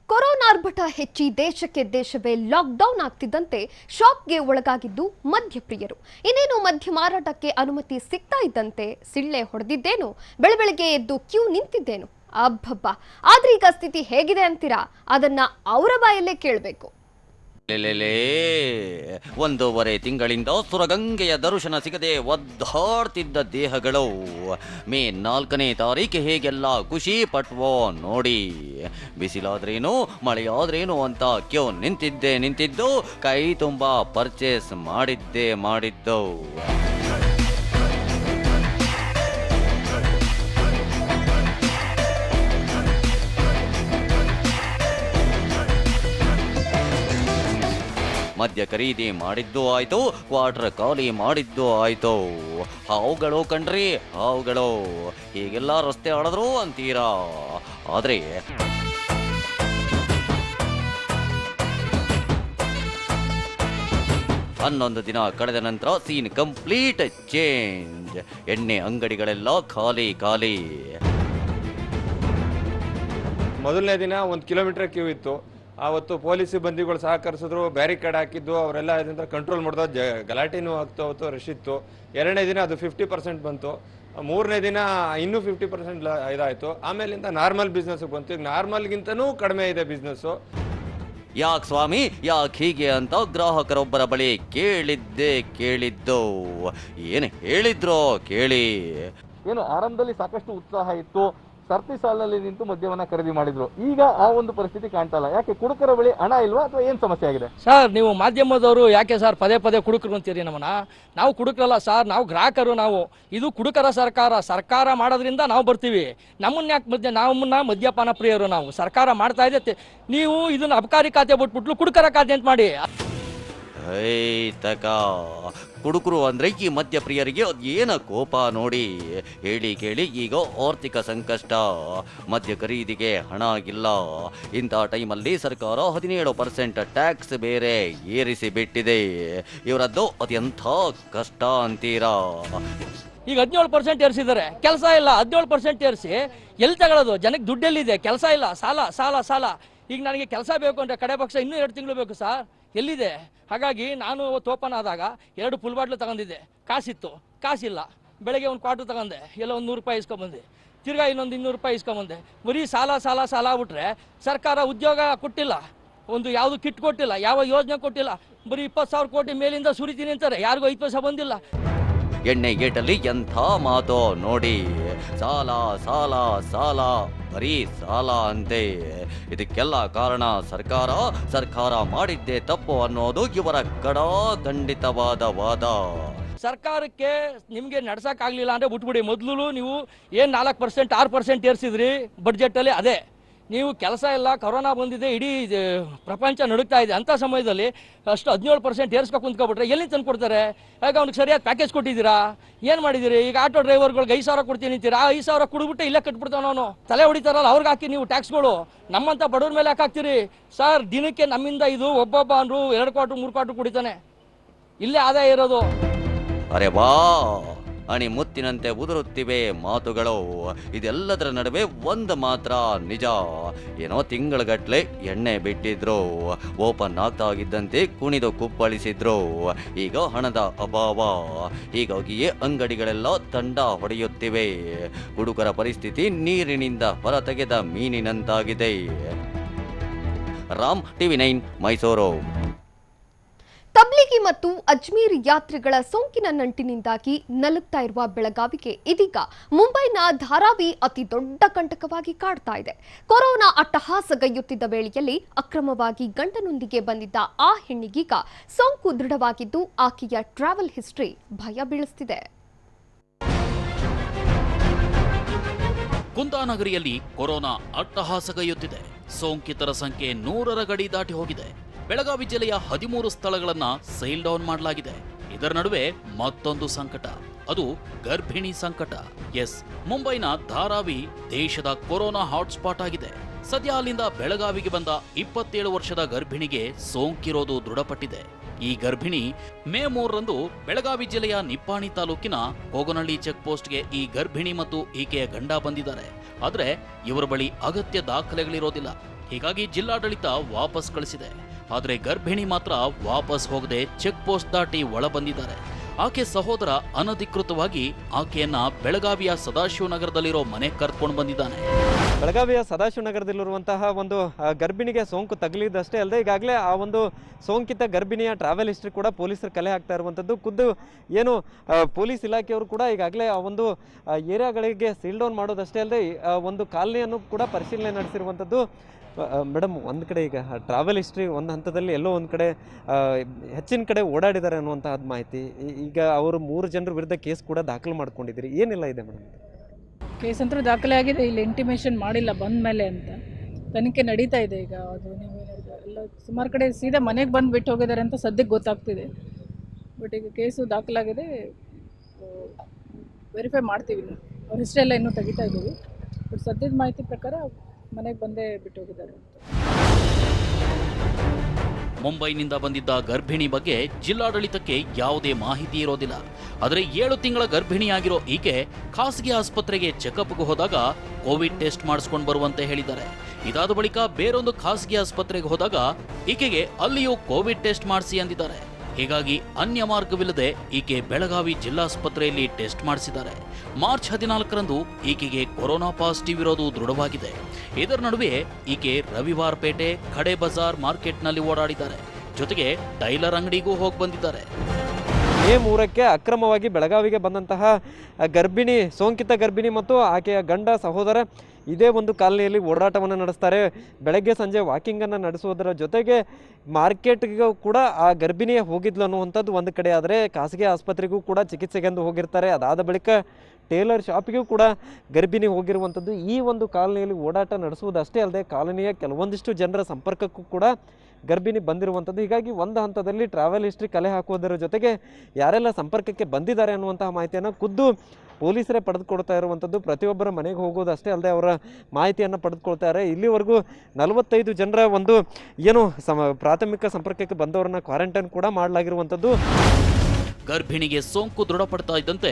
ಕೊರೋನಾ ಆರ್ಭಟ ಹೆಚ್ಚಿ ದೇಶವೇ ಲಾಕ್ಡೌನ್ ಆಗ್ತಿದ್ದಂತೆ ಶಾಕ್ಗೆ ಒಳಗಾಗಿದ್ದು ಮದ್ಯಪ್ರಿಯರು. ಇನ್ನೇನು ಮದ್ಯ ಮಾರಾಟಕ್ಕೆ ಅನುಮತಿ ಸಿಗ್ತಾ ಇದ್ದಂತೆ ಸಿಳ್ಳೆ ಹೊಡೆದಿದ್ದೇನು, ಬೆಳಬೆಳಗ್ಗೆ ಎದ್ದು ಕ್ಯೂ ನಿಂತಿದ್ದೇನು. ಅಬ್ಬಬ್ಬ, ಆದ್ರೆ ಈಗ ಸ್ಥಿತಿ ಹೇಗಿದೆ ಅಂತೀರಾ? ಅದನ್ನ ಅವರ ಬಾಯಲ್ಲೇ ಕೇಳಬೇಕು. 1.5 ತಿಂಗಳಿಂದ ಸುರಗಂಗೆಯ ದರ್ಶನ ಸಿಗದೆ ಒದ್ದಾಡ್ತಿದ್ದ ದೇಹಗಳು ಮೇ 4ನೇ ತಾರೀಕು ಹೇಗೆಲ್ಲ ಖುಷಿ ಪಟ್ವೋ ನೋಡಿ. ಬಿಸಿಲಾದ್ರೇನು ಮಳೆಯಾದ್ರೇನು ಅಂತ ಕ್ಯೂ ನಿಂತಿದ್ದು ಕೈ ತುಂಬಾ ಪರ್ಚೇಸ್ ಮಾಡಿದ್ದು. ಮದ್ಯ ಖರೀದಿ ಮಾಡಿದ್ದು ಆಯ್ತು, ಕ್ವಾರ್ಟರ್ ಖಾಲಿ ಮಾಡಿದ್ದು ಆಯ್ತು. ಹಾವುಗಳು ಕಣ್ರಿ, ಹಾವುಗಳು ಹೀಗೆಲ್ಲ ರಸ್ತೆ ಆಡಿದ್ರು ಅಂತೀರಾ. ಆದ್ರೆ 11 ದಿನ ಕಳೆದ ನಂತರ ಸೀನ್ ಕಂಪ್ಲೀಟ್ ಚೇಂಜ್. ಎಣ್ಣೆ ಅಂಗಡಿಗಳೆಲ್ಲ ಖಾಲಿ. ಮೊದಲನೇ ದಿನ 1 ಕಿಲೋಮೀಟರ್ ಕ್ಯೂ ಇತ್ತು. ಆವತ್ತು ಪೊಲೀಸ್ ಬಂದಿಗಳು ಸಹಕರಿಸಿದ್ರು, ಬ್ಯಾರಿಕೇಡ್ ಹಾಕಿದ್ದು, ಅವರೆಲ್ಲ ಇದರಿಂದ ಕಂಟ್ರೋಲ್ ಮಾಡಿದ್ರು. ಗಲಾಟೆನೂ ಆಗ್ತಾ ಹೋಯ್ತು, ರಶ್ ಇತ್ತು. 2ನೇ ದಿನ ಅದು 50% ಬಂತು. 3ನೇ ದಿನ ಇನ್ನೂ 50% ಇದಾಯಿತು. ಆಮೇಲಿಂದ ನಾರ್ಮಲ್ ಬಿಸ್ನೆಸ್ ಬಂತು. ಈಗ ನಾರ್ಮಲ್ಗಿಂತನೂ ಕಡಿಮೆ ಇದೆ ಬಿಸ್ನೆಸ್ಸು. ಯಾಕೆ ಸ್ವಾಮಿ, ಯಾಕೆ ಹೀಗೆ ಅಂತ ಗ್ರಾಹಕರೊಬ್ಬರ ಬಳಿ ಕೇಳಿದ್ದು. ಏನು ಹೇಳಿದ್ರು ಕೇಳಿ. ಏನು ಆರಂಭದಲ್ಲಿ ಸಾಕಷ್ಟು ಉತ್ಸಾಹ ಇತ್ತು, ಸರ್ತಿ ಸಾಲಿನಲ್ಲಿ ನಿಂತು ಮದ್ಯವನ್ನ ಖರೀದಿ ಮಾಡಿದ್ರು. ಈಗ ಆ ಒಂದು ಪರಿಸ್ಥಿತಿ ಕಾಣ್ತಾ ಇಲ್ಲ. ಯಾಕೆ? ಕುಡುಕರ ಬಳಿ ಹಣ ಇಲ್ವಾ ಅಥವಾ ಏನ್ ಸಮಸ್ಯೆ ಆಗಿದೆ? ಸರ್, ನೀವು ಮಾಧ್ಯಮದವರು ಯಾಕೆ ಸರ್ ಪದೇ ಕುಡುಕರು ಅಂತೀರಿ ನಮ್ಮನ್ನ? ನಾವು ಕುಡುಕರಲ್ಲ ಸರ್, ನಾವು ಗ್ರಾಹಕರು. ನಾವು ಇದು ಕುಡುಕರ ಸರ್ಕಾರ ಮಾಡೋದ್ರಿಂದ ನಾವು ಬರ್ತೀವಿ. ನಮ್ಮನ್ನ ಯಾಕೆ ನಮ್ಮನ್ನ ಮದ್ಯಪಾನ ಪ್ರಿಯರು ನಾವು. ಸರ್ಕಾರ ಮಾಡ್ತಾ ಇದೆ, ನೀವು ಇದನ್ನ ಅಬಕಾರಿ ಖಾತೆ ಬಿಟ್ಬಿಟ್ಲು ಕುಡುಕರ ಖಾತೆ ಅಂತ ಮಾಡಿ. ಕುಡುಕರು ಅಂದ್ರೆ ಈ ಮದ್ಯಪ್ರಿಯರಿಗೆ ಏನ ಕೋಪ ನೋಡಿ. ಹೇಳಿ ಕೇಳಿ ಈಗ ಆರ್ಥಿಕ ಸಂಕಷ್ಟ, ಮದ್ಯ ಖರೀದಿಗೆ ಹಣ ಇಲ್ಲ. ಇಂಥ ಟೈಮಲ್ಲಿ ಸರ್ಕಾರ 17% ಟ್ಯಾಕ್ಸ್ ಬೇರೆ ಏರಿಸಿ ಬಿಟ್ಟಿದೆ. ಇವರದ್ದು ಅತ್ಯಂತ ಕಷ್ಟ ಅಂತೀರಾ? ಈಗ 17% ಏರಿಸಿದ್ದಾರೆ, ಕೆಲಸ ಇಲ್ಲ. 17% ಏರಿಸಿ ಎಲ್ಲಿ ತಗೊಳ್ಳೋದು? ಜನಕ್ಕೆ ದುಡ್ಡೆಲ್ಲಿದೆ? ಕೆಲಸ ಇಲ್ಲ, ಸಾಲ. ಈಗ ನನಗೆ ಕೆಲಸ ಬೇಕು ಅಂದ್ರೆ ಕಡೆ ಪಕ್ಷ ಇನ್ನೂ 2 ತಿಂಗಳು ಬೇಕು ಸರ್, ಎಲ್ಲಿದೆ? ಹಾಗಾಗಿ ನಾನು ಓಪನ್ ಆದಾಗ 2 ಫುಲ್ ಬಾಟ್ಲು ತಗೊಂಡಿದ್ದೆ, ಕಾಸಿಲ್ಲ. ಬೆಳಗ್ಗೆ 1 ಕ್ವಾರ್ಟರ್ ತಗೊಂಡೆ, ಎಲ್ಲ 100 ರೂಪಾಯಿ ಇಸ್ಕೊಂಬಂದೆ. ತಿರ್ಗಾ ಇನ್ನೊಂದು 200 ರೂಪಾಯಿ ಇಸ್ಕೊಂಬಂದೆ. ಬರೀ ಸಾಲ ಆಗ್ಬಿಟ್ರೆ ಸರ್ಕಾರ ಉದ್ಯೋಗ ಕೊಟ್ಟಿಲ್ಲ, ಒಂದು ಯಾವುದು ಕಿಟ್ ಕೊಟ್ಟಿಲ್ಲ, ಯಾವ ಯೋಜನೆ ಕೊಟ್ಟಿಲ್ಲ. ಬರೀ 20,000 ಕೋಟಿ ಮೇಲಿಂದ ಸುರಿತೀನಿ ಅಂತಾರೆ, ಯಾರಿಗೂ 5 ಪೈಸೆ ಬಂದಿಲ್ಲ. ಎಣ್ಣೆ ಗೇಟಲ್ಲಿ ಎಂಥ ಮಾತು ನೋಡಿ. ಸಾಲ ಬರೀ ಸಾಲ ಅಂತೆ. ಇದಕ್ಕೆಲ್ಲ ಕಾರಣ ಸರ್ಕಾರ ಮಾಡಿದ್ದೇ ತಪ್ಪು ಅನ್ನೋದು ಇವರ ಖಂಡಿತವಾದ ವಾದ. ಸರ್ಕಾರಕ್ಕೆ ನಿಮಗೆ ನಡ್ಸಕ್ಕಾಗಲಿಲ್ಲ ಅಂದರೆ ಬಿಟ್ಬಿಡಿ. ಮೊದಲು ನೀವು ಏನು 4% 6% ಏರಿಸಿದ್ರಿ ಬಡ್ಜೆಟಲ್ಲಿ, ಅದೇ ನೀವು ಕೆಲಸ ಇಲ್ಲ, ಕೊರೋನಾ ಬಂದಿದೆ, ಇಡೀ ಪ್ರಪಂಚ ನಡುಗ್ತಾ ಇದೆ, ಅಂಥ ಸಮಯದಲ್ಲಿ ಅಷ್ಟು 17% ಏರ್ಸ್ಕೊಂಡು ಕುಂತ್ಕೊಬಿಟ್ರೆ ಎಲ್ಲಿ ತಂದು ಕೊಡ್ತಾರೆ? ಈಗ ಅವ್ನಿಗೆ ಸರಿಯಾದ ಪ್ಯಾಕೇಜ್ ಕೊಟ್ಟಿದ್ದೀರಾ? ಏನು ಮಾಡಿದ್ದೀರಿ? ಈಗ ಆಟೋ ಡ್ರೈವರ್ಗಳಿಗೆ 5,000 ಕೊಡ್ತೀನಿ ಅಂತೀರಾ, ಆ 5,000 ಕೊಡ್ಬಿಟ್ಟು ಇಲ್ಲೇ ಕಟ್ಬಿಡ್ತಾವ. ಅವನು ತಲೆ ಹೊಡಿತಾರಲ್ಲ, ಅವ್ರಿಗೆ ಹಾಕಿ ನೀವು ಟ್ಯಾಕ್ಸ್ಗಳು. ನಮ್ಮಂಥ ಬಡವ್ರ ಮೇಲೆ ಯಾಕೆ ಹಾಕ್ತೀರಿ ಸರ್? ದಿನಕ್ಕೆ ನಮ್ಮಿಂದ ಇದು ಒಬ್ಬೊಬ್ಬ ಅಂದ್ರು 2 ಕ್ವಾರ್ಟರ್ 3 ಕ್ವಾರ್ಟರ್ ಕುಡಿತಾನೆ, ಇಲ್ಲೇ ಆದಾಯ ಇರೋದು. ಅರೆ ವಾ, ಅಣಿ ಮುತ್ತಿನಂತೆ ಉದುರುತ್ತಿವೆ ಮಾತುಗಳು. ಇದೆಲ್ಲದರ ನಡುವೆ ಒಂದು ಮಾತ್ರ ನಿಜ. ಏನೋ ತಿಂಗಳಗಟ್ಲೆ ಎಣ್ಣೆ ಬಿಟ್ಟಿದ್ರು, ಓಪನ್ ಆಗ್ತಾ ಆಗಿದ್ದಂತೆ ಕುಣಿದು ಕುಪ್ಪಳಿಸಿದ್ರು. ಈಗ ಹಣದ ಅಭಾವ, ಹೀಗಾಗಿಯೇ ಅಂಗಡಿಗಳೆಲ್ಲ ತಂಡ ಹೊಡೆಯುತ್ತಿವೆ. ಹುಡುಗರ ಪರಿಸ್ಥಿತಿ ನೀರಿನಿಂದ ಹೊರತೆಗೆದ ಮೀನಿನಂತಾಗಿದೆ. ರಾಮ್, TV9 ಮೈಸೂರು. ತಬ್ಲಿಗಿ ಮತ್ತು ಅಜ್ಮೀರ್ ಯಾತ್ರಿಗಳ ಸೋಂಕಿನ ನಂಟಿನಿಂದಾಗಿ ನಲುಗ್ತಾ ಇರುವ ಬೆಳಗಾವಿಗೆ ಇದೀಗ ಮುಂಬೈನ ಧಾರಾವಿ ಅತಿ ದೊಡ್ಡ ಕಂಟಕವಾಗಿ ಕಾಡ್ತಾ ಇದೆ. ಕೊರೋನಾ ಅಟ್ಟಹಾಸಗೈಯುತ್ತಿದ್ದ ವೇಳೆಯಲ್ಲಿ ಅಕ್ರಮವಾಗಿ ಗಂಡನೊಂದಿಗೆ ಬಂದಿದ್ದ ಆ ಹೆಣ್ಣಿಗೀಗ ಸೋಂಕು ದೃಢವಾಗಿದ್ದು ಆಕೆಯ ಟ್ರಾವೆಲ್ ಹಿಸ್ಟ್ರಿ ಭಯ ಬೀಳಿಸುತ್ತಿದೆ. ಕುಂದಾನಗರಿಯಲ್ಲಿ ಕೊರೋನಾ ಅಟ್ಟಹಾಸಗೈಯುತ್ತಿದೆ. ಸೋಂಕಿತರ ಸಂಖ್ಯೆ 100ರ ಗಡಿ ದಾಟಿ ಹೋಗಿದೆ. ಬೆಳಗಾವಿ ಜಿಲ್ಲೆಯ 13 ಸ್ಥಳಗಳನ್ನ ಸೈಲ್ ಡೌನ್ ಮಾಡಲಾಗಿದೆ. ಇದರ ನಡುವೆ ಮತ್ತೊಂದು ಸಂಕಟ, ಅದು ಗರ್ಭಿಣಿ ಸಂಕಟ. ಎಸ್, ಮುಂಬೈನ ಧಾರಾವಿ ದೇಶದ ಕೊರೋನಾ ಹಾಟ್ಸ್ಪಾಟ್ ಆಗಿದೆ. ಸದ್ಯ ಅಲ್ಲಿಂದ ಬೆಳಗಾವಿಗೆ ಬಂದ 27 ವರ್ಷದ ಗರ್ಭಿಣಿಗೆ ಸೋಂಕಿರೋದು ದೃಢಪಟ್ಟಿದೆ. ಈ ಗರ್ಭಿಣಿ ಮೇ 3ರಂದು ಬೆಳಗಾವಿ ಜಿಲ್ಲೆಯ ನಿಪ್ಪಾಣಿ ತಾಲೂಕಿನ ಕೋಗನಹಳ್ಳಿ ಚೆಕ್ ಪೋಸ್ಟ್ಗೆ ಈ ಗರ್ಭಿಣಿ ಮತ್ತು ಈಕೆಯ ಗಂಡ ಬಂದಿದ್ದಾರೆ. ಆದರೆ ಇವರ ಬಳಿ ಅಗತ್ಯ ದಾಖಲೆಗಳಿರೋದಿಲ್ಲ. ಹೀಗಾಗಿ ಜಿಲ್ಲಾಡಳಿತ ವಾಪಸ್ ಕಳಿಸಿದೆ. ಆದರೆ ಗರ್ಭಿಣಿ ಮಾತ್ರ ವಾಪಸ್ ಹೋಗದೆ ಚೆಕ್ ಪೋಸ್ಟ್ ದಾಟಿ ಒಳ ಬಂದಿದ್ದಾರೆ. ಆಕೆ ಸಹೋದರ ಅನಧಿಕೃತವಾಗಿ ಆಕೆಯನ್ನ ಬೆಳಗಾವಿಯ ಸದಾಶಿವನಗರದಲ್ಲಿರೋ ಮನೆ ಕರ್ಕೊಂಡು ಬಂದಿದ್ದಾನೆ. ಬೆಳಗಾವಿಯ ಸದಾಶಿವನಗರದಲ್ಲಿರುವಂತಹ ಒಂದು ಗರ್ಭಿಣಿಗೆ ಸೋಂಕು ತಗುಲಿದ್ದಷ್ಟೇ ಅಲ್ಲದೆ ಈಗಾಗಲೇ ಆ ಒಂದು ಸೋಂಕಿತ ಗರ್ಭಿಣಿಯ ಟ್ರಾವೆಲ್ ಹಿಸ್ಟ್ರಿ ಕೂಡ ಪೊಲೀಸರು ಕಲೆ ಹಾಕ್ತಾ ಇರುವಂಥದ್ದು. ಖುದ್ದು ಏನು ಪೊಲೀಸ್ ಇಲಾಖೆಯವರು ಕೂಡ ಈಗಾಗಲೇ ಆ ಒಂದು ಏರಿಯಾಗಳಿಗೆ ಸೀಲ್ ಡೌನ್ ಮಾಡೋದಷ್ಟೇ ಅಲ್ಲದೆ ಒಂದು ಕಾಲನಿಯನ್ನು ಕೂಡ ಪರಿಶೀಲನೆ ನಡೆಸಿರುವಂಥದ್ದು. ಮೇಡಮ್, ಒಂದು ಕಡೆ ಈಗ ಟ್ರಾವೆಲ್ ಹಿಸ್ಟ್ರಿ ಒಂದು ಹಂತದಲ್ಲಿ ಎಲ್ಲೋ ಒಂದು ಕಡೆ ಹೆಚ್ಚಿನ ಕಡೆ ಓಡಾಡಿದ್ದಾರೆ ಅನ್ನುವಂಥದ್ದು ಮಾಹಿತಿ. ಈಗ ಅವರು 3 ಜನರ ವಿರುದ್ಧ ಕೇಸ್ ಕೂಡ ದಾಖಲು ಮಾಡ್ಕೊಂಡಿದ್ದೀರಿ, ಏನೆಲ್ಲ ಇದೆ ಮೇಡಮ್? ಕೇಸ್ ಅಂತೂ ದಾಖಲೆ ಆಗಿದೆ, ಇಲ್ಲಿ ಇಂಟಿಮೇಷನ್ ಮಾಡಿಲ್ಲ ಬಂದ ಮೇಲೆ ಅಂತ ತನಿಖೆ ನಡೀತಾ ಇದೆ. ಈಗ ಅದು ನೀವು ಎಲ್ಲ ಸುಮಾರು ಕಡೆ ಸೀದಾ ಮನೆಗೆ ಬಂದು ಬಿಟ್ಟು ಹೋಗಿದ್ದಾರೆ ಅಂತ ಸದ್ಯಕ್ಕೆ ಗೊತ್ತಾಗ್ತಿದೆ. ಬಟ್ ಈಗ ಕೇಸು ದಾಖಲಾಗಿದೆ, ವೆರಿಫೈ ಮಾಡ್ತೀವಿ. ಅವ್ರ ಹಿಸ್ಟ್ರಿ ಎಲ್ಲ ಇನ್ನೂ ತೆಗಿತಾ ಇದ್ದೀವಿ. ಬಟ್ ಸದ್ಯದ ಮಾಹಿತಿ ಪ್ರಕಾರ ಮನೆಗೆ ಬಂದೇ ಬಿಟ್ಟು ಹೋಗಿದ್ದಾರೆ. ಮುಂಬೈನಿಂದ ಬಂದಿದ್ದ ಗರ್ಭಿಣಿ ಬಗ್ಗೆ ಜಿಲ್ಲಾಡಳಿತಕ್ಕೆ ಯಾವುದೇ ಮಾಹಿತಿ ಇರೋದಿಲ್ಲ. ಆದರೆ 7 ತಿಂಗಳ ಗರ್ಭಿಣಿಯಾಗಿರೋ ಈಕೆ ಖಾಸಗಿ ಆಸ್ಪತ್ರೆಗೆ ಚೆಕಪ್ಗೆ ಹೋದಾಗ ಕೋವಿಡ್ ಟೆಸ್ಟ್ ಮಾಡಿಸ್ಕೊಂಡು ಬರುವಂತೆ ಹೇಳಿದ್ದಾರೆ. ಇದಾದ ಬಳಿಕ ಬೇರೊಂದು ಖಾಸಗಿ ಆಸ್ಪತ್ರೆಗೆ ಹೋದಾಗ ಈಕೆಗೆ ಅಲ್ಲಿಯೂ ಕೋವಿಡ್ ಟೆಸ್ಟ್ ಮಾಡಿಸಿ ಅಂದಿದ್ದಾರೆ. ಹೀಗಾಗಿ ಅನ್ಯ ಮಾರ್ಗವಿಲ್ಲದೆ ಈಕೆ ಬೆಳಗಾವಿ ಜಿಲ್ಲಾಸ್ಪತ್ರೆಯಲ್ಲಿ ಟೆಸ್ಟ್ ಮಾಡಿಸಿದ್ದಾರೆ. ಮಾರ್ಚ್ 14ರಂದು ಈಕೆಗೆ ಕೊರೋನಾ ಪಾಸಿಟಿವ್ ಇರೋದು ದೃಢವಾಗಿದೆ. ಇದರ ನಡುವೆ ಈಕೆ ರವಿವಾರ ಪೇಟೆ, ಖಡೆ ಬಜಾರ್ ಮಾರ್ಕೆಟ್ನಲ್ಲಿ ಓಡಾಡಿದ್ದಾರೆ. ಜೊತೆಗೆ ಟೈಲರ್ ಅಂಗಡಿಗೂ ಹೋಗಿ ಬಂದಿದ್ದಾರೆ. ಮೇ 3ಕ್ಕೆ ಅಕ್ರಮವಾಗಿ ಬೆಳಗಾವಿಗೆ ಬಂದಂತಹ ಗರ್ಭಿಣಿ, ಸೋಂಕಿತ ಗರ್ಭಿಣಿ ಮತ್ತು ಆಕೆಯ ಗಂಡ ಸಹೋದರ ಇದೇ ಒಂದು ಕಾಲನಿಯಲ್ಲಿ ಓಡಾಟವನ್ನು ನಡೆಸ್ತಾರೆ. ಬೆಳಗ್ಗೆ ಸಂಜೆ ವಾಕಿಂಗನ್ನು ನಡೆಸುವುದರ ಜೊತೆಗೆ ಮಾರ್ಕೆಟ್ಗೂ ಕೂಡ ಆ ಗರ್ಭಿಣಿಯೇ ಹೋಗಿದ್ಲು ಅನ್ನುವಂಥದ್ದು ಒಂದು ಕಡೆ. ಆದರೆ ಖಾಸಗಿ ಆಸ್ಪತ್ರೆಗೂ ಕೂಡ ಚಿಕಿತ್ಸೆಗೆಂದು ಹೋಗಿರ್ತಾರೆ. ಅದಾದ ಬಳಿಕ ಟೇಲರ್ ಶಾಪಿಗೂ ಕೂಡ ಗರ್ಭಿಣಿ ಹೋಗಿರುವಂಥದ್ದು. ಈ ಒಂದು ಕಾಲನಿಯಲ್ಲಿ ಓಡಾಟ ನಡೆಸುವುದಷ್ಟೇ ಅಲ್ಲದೆ ಕಾಲನಿಯ ಕೆಲವೊಂದಿಷ್ಟು ಜನರ ಸಂಪರ್ಕಕ್ಕೂ ಕೂಡ ಗರ್ಭಿಣಿ ಬಂದಿರುವಂಥದ್ದು. ಹೀಗಾಗಿ ಒಂದು ಹಂತದಲ್ಲಿ ಟ್ರಾವೆಲ್ ಹಿಸ್ಟ್ರಿ ಕಲೆ ಹಾಕುವುದರ ಜೊತೆಗೆ ಯಾರೆಲ್ಲ ಸಂಪರ್ಕಕ್ಕೆ ಬಂದಿದ್ದಾರೆ ಅನ್ನುವಂತಹ ಮಾಹಿತಿಯನ್ನು ಖುದ್ದು ಪೊಲೀಸರೇ ಪಡೆದುಕೊಳ್ತಾ ಇರುವಂಥದ್ದು. ಪ್ರತಿಯೊಬ್ಬರ ಮನೆಗೆ ಹೋಗೋದು ಅಷ್ಟೇ ಅಲ್ಲದೆ ಅವರ ಮಾಹಿತಿಯನ್ನು ಪಡೆದುಕೊಳ್ತಾರೆ. ಇಲ್ಲಿವರೆಗೂ 45 ಜನರ ಒಂದು ಏನು ಪ್ರಾಥಮಿಕ ಸಂಪರ್ಕಕ್ಕೆ ಬಂದವರನ್ನ ಕ್ವಾರಂಟೈನ್ ಕೂಡ ಮಾಡಲಾಗಿರುವಂಥದ್ದು. ಗರ್ಭಿಣಿಗೆ ಸೋಂಕು ದೃಢಪಡ್ತಾ ಇದ್ದಂತೆ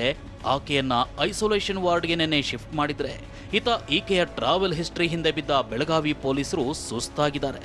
ಆಕೆಯನ್ನ ಐಸೋಲೇಷನ್ ವಾರ್ಡ್ಗೆ ನೆನ್ನೆ ಶಿಫ್ಟ್ ಮಾಡಿದ್ರೆ ಈಕೆಯ ಟ್ರಾವೆಲ್ ಹಿಸ್ಟ್ರಿ ಹಿಂದೆ ಬಿದ್ದ ಬೆಳಗಾವಿ ಪೊಲೀಸರು ಸುಸ್ತಾಗಿದ್ದಾರೆ.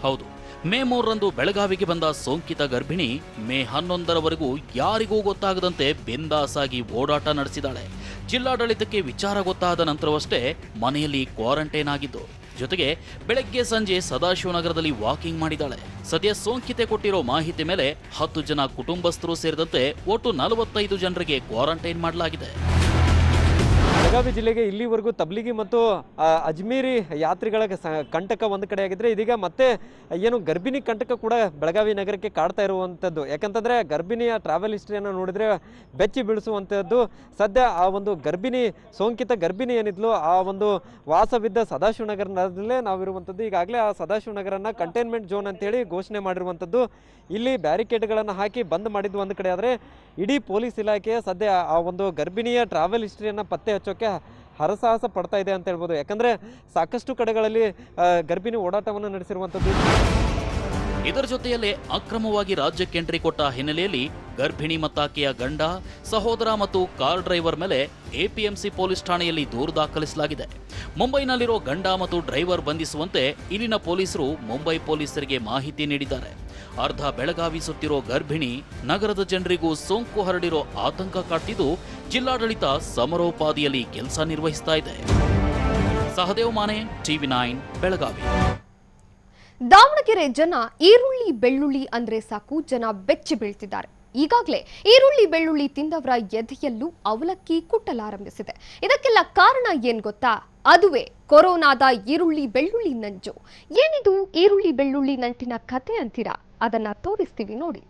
ಹೌದು, ಮೇ 3ರಂದು ಬೆಳಗಾವಿಗೆ ಬಂದ ಸೋಂಕಿತ ಗರ್ಭಿಣಿ ಮೇ 11ರವರೆಗೂ ಯಾರಿಗೂ ಗೊತ್ತಾಗದಂತೆ ಬಿಂದಾಸಾಗಿ ಓಡಾಟ ನಡೆಸಿದ್ದಾಳೆ. ಜಿಲ್ಲಾಡಳಿತಕ್ಕೆ ವಿಚಾರ ಗೊತ್ತಾದ ನಂತರವಷ್ಟೇ ಮನೆಯಲ್ಲಿ ಕ್ವಾರಂಟೈನ್ ಆಗಿದ್ದು. ಜೊತೆಗೆ ಬೆಳಗ್ಗೆ ಸಂಜೆ ಸದಾಶಿವನಗರದಲ್ಲಿ ವಾಕಿಂಗ್ ಮಾಡಿದ್ದಾಳೆ. ಸದ್ಯ ಸೋಂಕಿತೆ ಕೊಟ್ಟಿರೋ ಮಾಹಿತಿ ಮೇಲೆ 10 ಜನ ಕುಟುಂಬಸ್ಥರು ಸೇರಿದಂತೆ ಒಟ್ಟು 45 ಜನರಿಗೆ ಕ್ವಾರಂಟೈನ್ ಮಾಡಲಾಗಿದೆ. ಬೆಳಗಾವಿ ಜಿಲ್ಲೆಗೆ ಇಲ್ಲಿವರೆಗೂ ತಬ್ಲಿಗಿ ಮತ್ತು ಅಜ್ಮೀರಿ ಯಾತ್ರಿಗಳ ಕಂಟಕ ಒಂದು ಕಡೆ ಆಗಿದ್ರೆ, ಇದೀಗ ಮತ್ತೆ ಏನು ಗರ್ಭಿಣಿ ಕಂಟಕ ಕೂಡ ಬೆಳಗಾವಿ ನಗರಕ್ಕೆ ಕಾಡ್ತಾ ಇರುವಂಥದ್ದು. ಯಾಕಂತಂದರೆ ಗರ್ಭಿಣಿಯ ಟ್ರಾವೆಲ್ ಹಿಸ್ಟ್ರಿಯನ್ನು ನೋಡಿದರೆ ಬೆಚ್ಚಿ ಬೀಳಿಸುವಂಥದ್ದು. ಸದ್ಯ ಆ ಒಂದು ಗರ್ಭಿಣಿ ಸೋಂಕಿತ ಗರ್ಭಿಣಿ ಏನಿದ್ಲು ಆ ಒಂದು ವಾಸವಿದ್ದ ಸದಾಶಿವನಗರದಲ್ಲೇ ನಾವಿರುವಂಥದ್ದು. ಈಗಾಗಲೇ ಆ ಸದಾಶಿವನಗರನ ಕಂಟೈನ್ಮೆಂಟ್ ಝೋನ್ ಅಂತೇಳಿ ಘೋಷಣೆ ಮಾಡಿರುವಂಥದ್ದು. ಇಲ್ಲಿ ಬ್ಯಾರಿಕೇಡ್ಗಳನ್ನು ಹಾಕಿ ಬಂದ್ ಮಾಡಿದ್ದು ಒಂದು ಕಡೆ ಆದರೆ, ಇಡೀ ಪೊಲೀಸ್ ಇಲಾಖೆ ಸದ್ಯ ಆ ಒಂದು ಗರ್ಭಿಣಿಯ ಟ್ರಾವೆಲ್ ಹಿಸ್ಟ್ರಿಯನ್ನು ಪತ್ತೆ ಹಚ್ಚೋಕ್ಕೆ ಹರಸಾಹಸ ಪಡ್ತಾ ಇದೆ ಅಂತ ಹೇಳ್ಬೋದು. ಯಾಕಂದರೆ ಸಾಕಷ್ಟು ಕಡೆಗಳಲ್ಲಿ ಗರ್ಭಿಣಿ ಓಡಾಟವನ್ನು ನಡೆಸಿರುವಂಥದ್ದು. ಇದರ ಜೊತೆಯಲ್ಲೇ ಅಕ್ರಮವಾಗಿ ರಾಜ್ಯಕ್ಕೆ ಎಂಟ್ರಿ ಕೊಟ್ಟ ಹಿನ್ನೆಲೆಯಲ್ಲಿ ಗರ್ಭಿಣಿ ಮತ್ತಾಕೆಯ ಗಂಡ, ಸಹೋದರ ಮತ್ತು ಕಾರ್ ಡ್ರೈವರ್ ಮೇಲೆ ಎಪಿಎಂಸಿ ಪೊಲೀಸ್ ಠಾಣೆಯಲ್ಲಿ ದೂರು ದಾಖಲಿಸಲಾಗಿದೆ. ಮುಂಬೈನಲ್ಲಿರೋ ಗಂಡ ಮತ್ತು ಡ್ರೈವರ್ ಬಂಧಿಸುವಂತೆ ಇಲ್ಲಿನ ಪೊಲೀಸರು ಮುಂಬೈ ಪೊಲೀಸರಿಗೆ ಮಾಹಿತಿ ನೀಡಿದ್ದಾರೆ. ಅರ್ಧ ಬೆಳಗಾವಿ ಸುತ್ತಿರೋ ಗರ್ಭಿಣಿ ನಗರದ ಜನರಿಗೂ ಸೋಂಕು ಹರಡಿರೋ ಆತಂಕ ಕಾಡ್ತಿದ್ದು ಜಿಲ್ಲಾಡಳಿತ ಸಮರೋಪಾದಿಯಲ್ಲಿ ಕೆಲಸ ನಿರ್ವಹಿಸ್ತಾ ಇದೆ. ಸಹದೇವ್ ಮಾನೆ, TV9 ಬೆಳಗಾವಿ. ದಾವಣಗೆರೆ ಜನ ಈರುಳ್ಳಿ ಬೆಳ್ಳುಳ್ಳಿ ಅಂದ್ರೆ ಸಾಕು ಜನ ಬೆಚ್ಚಿ ಬೀಳ್ತಿದ್ದಾರೆ. ಈಗಾಗಲೇ ಈರುಳ್ಳಿ ಬೆಳ್ಳುಳ್ಳಿ ತಿಂದವರ ಎದೆಯಲ್ಲೂ ಅವಲಕ್ಕಿ ಕುಟ್ಟಲಾರಂಭಿಸಿದೆ. ಇದಕ್ಕೆಲ್ಲ ಕಾರಣ ಏನ್ ಗೊತ್ತಾ? ಅದುವೇ ಕೊರೋನಾದ ಈರುಳ್ಳಿ ಬೆಳ್ಳುಳ್ಳಿ ನಂಜು. ಏನಿದು ಈರುಳ್ಳಿ ಬೆಳ್ಳುಳ್ಳಿ ನಂಟಿನ ಕತೆ ಅಂತೀರಾ? ಅದನ್ನ ತೋರಿಸ್ತೀವಿ ನೋಡಿ.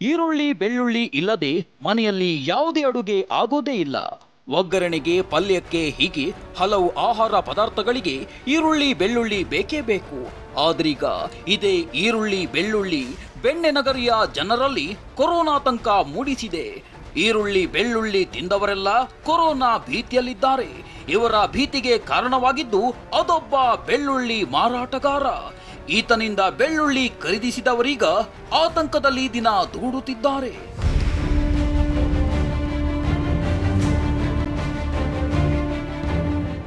ಈರುಳ್ಳಿ ಬೆಳ್ಳುಳ್ಳಿ ಇಲ್ಲದೆ ಮನೆಯಲ್ಲಿ ಯಾವುದೇ ಅಡುಗೆ ಆಗೋದೇ ಇಲ್ಲ. ಒಗ್ಗರಣೆಗೆ, ಪಲ್ಯಕ್ಕೆ, ಹೀಗೆ ಹಲವು ಆಹಾರ ಪದಾರ್ಥಗಳಿಗೆ ಈರುಳ್ಳಿ ಬೆಳ್ಳುಳ್ಳಿ ಬೇಕೇ ಬೇಕು. ಆದ್ರೀಗ ಇದೇ ಈರುಳ್ಳಿ ಬೆಳ್ಳುಳ್ಳಿ ಬೆಣ್ಣೆ ನಗರಿಯ ಜನರಲ್ಲಿ ಕೊರೋನಾತಂಕ ಮೂಡಿಸಿದೆ. ಈರುಳ್ಳಿ ಬೆಳ್ಳುಳ್ಳಿ ತಿಂದವರೆಲ್ಲ ಕೊರೋನಾ ಭೀತಿಯಲ್ಲಿದ್ದಾರೆ. ಇವರ ಭೀತಿಗೆ ಕಾರಣವಾಗಿದ್ದು ಅದೊಬ್ಬ ಬೆಳ್ಳುಳ್ಳಿ ಮಾರಾಟಗಾರ. ಈತನಿಂದ ಬೆಳ್ಳುಳ್ಳಿ ಖರೀದಿಸಿದವರೀಗ ಆತಂಕದಲ್ಲಿ ದಿನ ದೂಡುತ್ತಿದ್ದಾರೆ.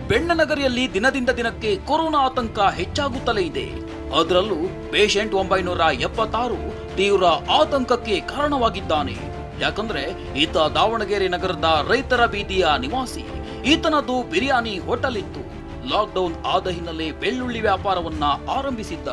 ಬೆಣ್ಣನಗರಿಯಲ್ಲಿ ದಿನದಿಂದ ದಿನಕ್ಕೆ ಕೊರೋನಾ ಆತಂಕ ಹೆಚ್ಚಾಗುತ್ತಲೇ ಇದೆ. ಅದರಲ್ಲೂ ಪೇಷಂಟ್ 976 ತೀವ್ರ ಆತಂಕಕ್ಕೆ ಕಾರಣವಾಗಿದ್ದಾನೆ. ಯಾಕಂದ್ರೆ ಈತ ದಾವಣಗೆರೆ ನಗರದ ರೈತರ ಬೀದಿಯ ನಿವಾಸಿ. ಈತನದು ಬಿರಿಯಾನಿ ಹೋಟೆಲ್ ಇತ್ತು. ಲಾಕ್ಡೌನ್ ಆದ ಹಿನ್ನೆಲೆ ಬೆಳ್ಳುಳ್ಳಿ ವ್ಯಾಪಾರವನ್ನ ಆರಂಭಿಸಿದ್ದ.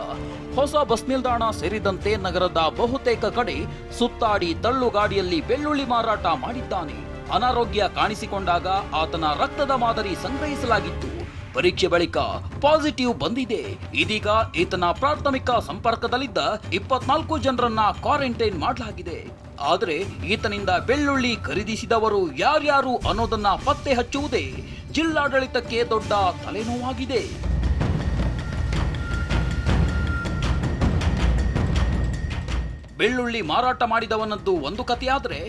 ಹೊಸ ಬಸ್ ನಿಲ್ದಾಣ ಸೇರಿದಂತೆ ನಗರದ ಬಹುತೇಕ ಕಡೆ ಸುತ್ತಾಡಿ ತಳ್ಳುಗಾಡಿಯಲ್ಲಿ ಬೆಳ್ಳುಳ್ಳಿ ಮಾರಾಟ ಮಾಡಿದ್ದಾನೆ. ಅನಾರೋಗ್ಯ ಕಾಣಿಸಿಕೊಂಡಾಗ ಆತನ ರಕ್ತದ ಮಾದರಿ ಸಂಗ್ರಹಿಸಲಾಗಿತ್ತು. ಪರೀಕ್ಷೆ ಬಳಿಕ ಪಾಸಿಟಿವ್ ಬಂದಿದೆ. ಇದೀಗ ಈತನ ಪ್ರಾಥಮಿಕ ಸಂಪರ್ಕದಲ್ಲಿದ್ದ 24 ಜನರನ್ನ ಕ್ವಾರಂಟೈನ್ ಮಾಡಲಾಗಿದೆ. ಆದರೆ ಈತನಿಂದ ಬೆಳ್ಳುಳ್ಳಿ ಖರೀದಿಸಿದವರು ಯಾರ್ಯಾರು ಅನ್ನೋದನ್ನ ಪತ್ತೆ ಹಚ್ಚುವುದೇ ಜಿಲ್ಲಾಡಳಿತಕ್ಕೆ ದೊಡ್ಡ ತಲೆನೋವಾಗಿದೆ. ಬೆಳ್ಳುಳ್ಳಿ ಮಾರಾಟ ಮಾಡಿದವನದ್ದು ಒಂದು ಕಥೆಯಾದ್ರೆ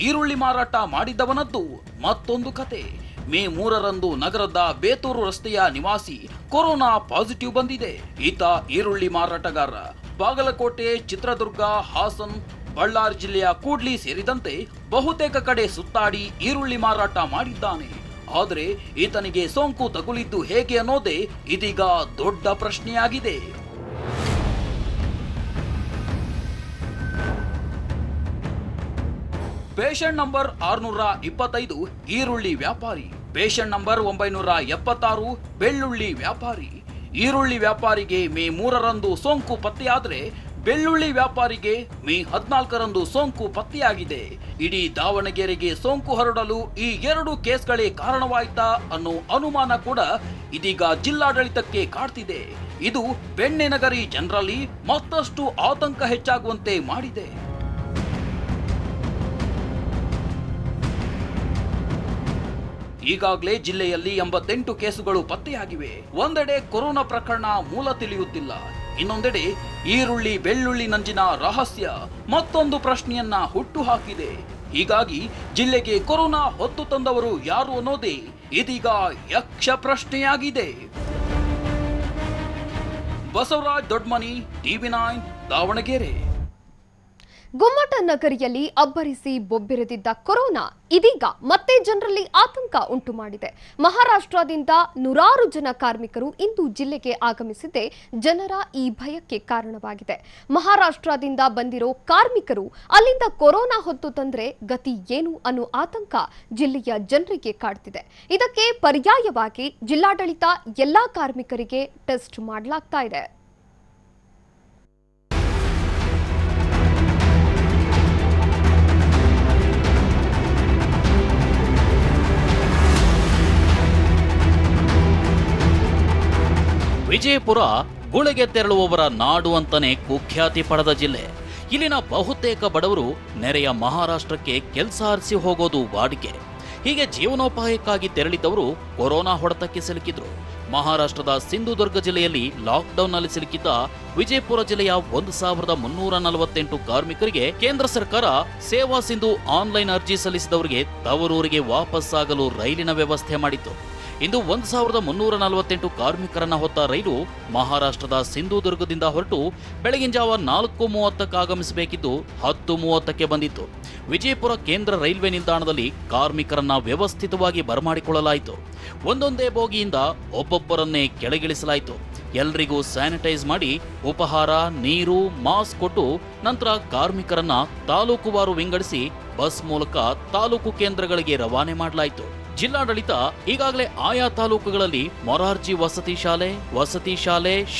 ಈರುಳ್ಳಿ ಮಾರಾಟ ಮಾಡಿದವನದ್ದು ಮತ್ತೊಂದು ಕತೆ. ಮೇ 3ರಂದು ನಗರದ ಬೇತೂರು ರಸ್ತೆಯ ನಿವಾಸಿ ಕೊರೋನಾ ಪಾಸಿಟಿವ್ ಬಂದಿದೆ. ಈತ ಈರುಳ್ಳಿ ಮಾರಾಟಗಾರ. ಬಾಗಲಕೋಟೆ, ಚಿತ್ರದುರ್ಗ, ಹಾಸನ್, ಬಳ್ಳಾರಿ ಜಿಲ್ಲೆಯ ಕೂಡ್ಲಿ ಸೇರಿದಂತೆ ಬಹುತೇಕ ಕಡೆ ಸುತ್ತಾಡಿ ಈರುಳ್ಳಿ ಮಾರಾಟ ಮಾಡಿದ್ದಾನೆ. ಆದರೆ ಈತನಿಗೆ ಸೋಂಕು ತಗುಲಿದ್ದು ಹೇಗೆ ಅನ್ನೋದೇ ಇದೀಗ ದೊಡ್ಡ ಪ್ರಶ್ನೆಯಾಗಿದೆ. ಪೇಷಂಟ್ ನಂಬರ್ 625 ಈರುಳ್ಳಿ ವ್ಯಾಪಾರಿ. ಪೇಷಂಟ್ ನಂಬರ್ 976 ಬೆಳ್ಳುಳ್ಳಿ ವ್ಯಾಪಾರಿ. ಈರುಳ್ಳಿ ವ್ಯಾಪಾರಿಗೆ ಮೇ 3ರಂದು ಸೋಂಕು ಪತ್ತೆಯಾದರೆ ಬೆಳ್ಳುಳ್ಳಿ ವ್ಯಾಪಾರಿಗೆ ಮೇ 14ರಂದು ಸೋಂಕು ಪತ್ತೆಯಾಗಿದೆ. ಇಡೀ ದಾವಣಗೆರೆಗೆ ಸೋಂಕು ಹರಡಲು ಈ 2 ಕೇಸ್ಗಳೇ ಕಾರಣವಾಯ್ತಾ ಅನ್ನೋ ಅನುಮಾನ ಕೂಡ ಇದೀಗ ಜಿಲ್ಲಾಡಳಿತಕ್ಕೆ ಕಾಡ್ತಿದೆ. ಇದು ಬೆಣ್ಣೆ ನಗರಿ ಜನರಲ್ಲಿ ಮತ್ತಷ್ಟು ಆತಂಕ ಹೆಚ್ಚಾಗುವಂತೆ ಮಾಡಿದೆ. ಈಗಾಗಲೇ ಜಿಲ್ಲೆಯಲ್ಲಿ 88 ಕೇಸುಗಳು ಪತ್ತೆಯಾಗಿವೆ. ಒಂದೆಡೆ ಕೊರೋನಾ ಪ್ರಕರಣ ಮೂಲ ತಿಳಿಯುತ್ತಿಲ್ಲ, ಇನ್ನೊಂದೆಡೆ ಈರುಳ್ಳಿ ಬೆಳ್ಳುಳ್ಳಿ ನಂಜಿನ ರಹಸ್ಯ ಮತ್ತೊಂದು ಪ್ರಶ್ನೆಯನ್ನ ಹುಟ್ಟು ಹಾಕಿದೆ. ಹೀಗಾಗಿ ಜಿಲ್ಲೆಗೆ ಕೊರೋನಾ ಹೊತ್ತು ತಂದವರು ಯಾರು ಅನ್ನೋದೇ ಇದೀಗ ಯಕ್ಷ ಪ್ರಶ್ನೆಯಾಗಿದೆ. ಬಸವರಾಜ್ ದೊಡ್ಮನಿ, TV9 ದಾವಣಗೆರೆ. ಗುಮ್ಮಟ ನಗರಿಯಲ್ಲಿ ಅಬ್ಬರಿಸಿ ಬೊಬ್ಬೆರೆದಿದ್ದ ಕೊರೋನಾ ಇದೀಗ ಮತ್ತೆ ಜನರಲ್ಲಿ ಆತಂಕ ಉಂಟು ಮಾಡಿದೆ. ಮಹಾರಾಷ್ಟ್ರದಿಂದ ನೂರಾರು ಜನ ಕಾರ್ಮಿಕರು ಇಂದು ಜಿಲ್ಲೆಗೆ ಆಗಮಿಸಿದ್ದೇ ಜನರ ಈ ಭಯಕ್ಕೆ ಕಾರಣವಾಗಿದೆ. ಮಹಾರಾಷ್ಟ್ರದಿಂದ ಬಂದಿರೋ ಕಾರ್ಮಿಕರು ಅಲ್ಲಿಂದ ಕೊರೋನಾ ಹೊತ್ತು ತಂದ್ರೆ ಗತಿ ಏನು ಅನ್ನೋ ಆತಂಕ ಜಿಲ್ಲೆಯ ಜನರಿಗೆ ಕಾಡ್ತಿದೆ. ಇದಕ್ಕೆ ಪರ್ಯಾಯವಾಗಿ ಜಿಲ್ಲಾಡಳಿತ ಎಲ್ಲಾ ಕಾರ್ಮಿಕರಿಗೆ ಟೆಸ್ಟ್ ಮಾಡಲಾಗ್ತಾ ಇದೆ. ವಿಜಯಪುರ ಗುಳೆಗೆ ತೆರಳುವವರ ನಾಡು ಅಂತಾನೆ ಕುಖ್ಯಾತಿ ಪಡೆದ ಜಿಲ್ಲೆ. ಇಲ್ಲಿನ ಬಹುತೇಕ ಬಡವರು ನೆರೆಯ ಮಹಾರಾಷ್ಟ್ರಕ್ಕೆ ಕೆಲಸ ಅರಿಸಿ ಹೋಗೋದು ವಾಡಿಕೆ. ಹೀಗೆ ಜೀವನೋಪಾಯಕ್ಕಾಗಿ ತೆರಳಿದ್ದವರು ಕೊರೋನಾ ಹೊಡೆತಕ್ಕೆ ಸಿಲುಕಿದ್ರು. ಮಹಾರಾಷ್ಟ್ರದ ಸಿಂಧುದುರ್ಗ ಜಿಲ್ಲೆಯಲ್ಲಿ ಲಾಕ್ಡೌನ್ನಲ್ಲಿ ಸಿಲುಕಿದ್ದ ವಿಜಯಪುರ ಜಿಲ್ಲೆಯ 1348 ಕಾರ್ಮಿಕರಿಗೆ ಕೇಂದ್ರ ಸರ್ಕಾರ ಸೇವಾ ಸಿಂಧು ಆನ್ಲೈನ್ ಅರ್ಜಿ ಸಲ್ಲಿಸಿದವರಿಗೆ ತವರೂರಿಗೆ ವಾಪಸ್ಸಾಗಲು ರೈಲಿನ ವ್ಯವಸ್ಥೆ ಮಾಡಿತ್ತು. ಇಂದು 1348 ಕಾರ್ಮಿಕರನ್ನ ಹೊತ್ತ ರೈಲು ಮಹಾರಾಷ್ಟ್ರದ ಸಿಂಧುದುರ್ಗದಿಂದ ಹೊರಟು ಬೆಳಗಿನ ಜಾವ 4:30ಕ್ಕೆ ಆಗಮಿಸಬೇಕಿದ್ದು 10:30ಕ್ಕೆ ಬಂದಿತ್ತು. ವಿಜಯಪುರ ಕೇಂದ್ರ ರೈಲ್ವೆ ನಿಲ್ದಾಣದಲ್ಲಿ ಕಾರ್ಮಿಕರನ್ನ ವ್ಯವಸ್ಥಿತವಾಗಿ ಬರಮಾಡಿಕೊಳ್ಳಲಾಯಿತು. ಒಂದೊಂದೇ ಬೋಗಿಯಿಂದ ಒಬ್ಬೊಬ್ಬರನ್ನೇ ಕೆಳಗಿಳಿಸಲಾಯಿತು. ಎಲ್ರಿಗೂ ಸ್ಯಾನಿಟೈಸ್ ಮಾಡಿ ಉಪಹಾರ, ನೀರು, ಮಾಸ್ಕ್ ಕೊಟ್ಟು ನಂತರ ಕಾರ್ಮಿಕರನ್ನ ತಾಲೂಕುವಾರು ವಿಂಗಡಿಸಿ ಬಸ್ ಮೂಲಕ ತಾಲೂಕು ಕೇಂದ್ರಗಳಿಗೆ ರವಾನೆ ಮಾಡಲಾಯಿತು. ಜಿಲ್ಲಾಡಳಿತ ಈಗಾಗಲೇ ಆಯಾ ತಾಲೂಕುಗಳಲ್ಲಿ ಮೊರಾರ್ಜಿ ವಸತಿ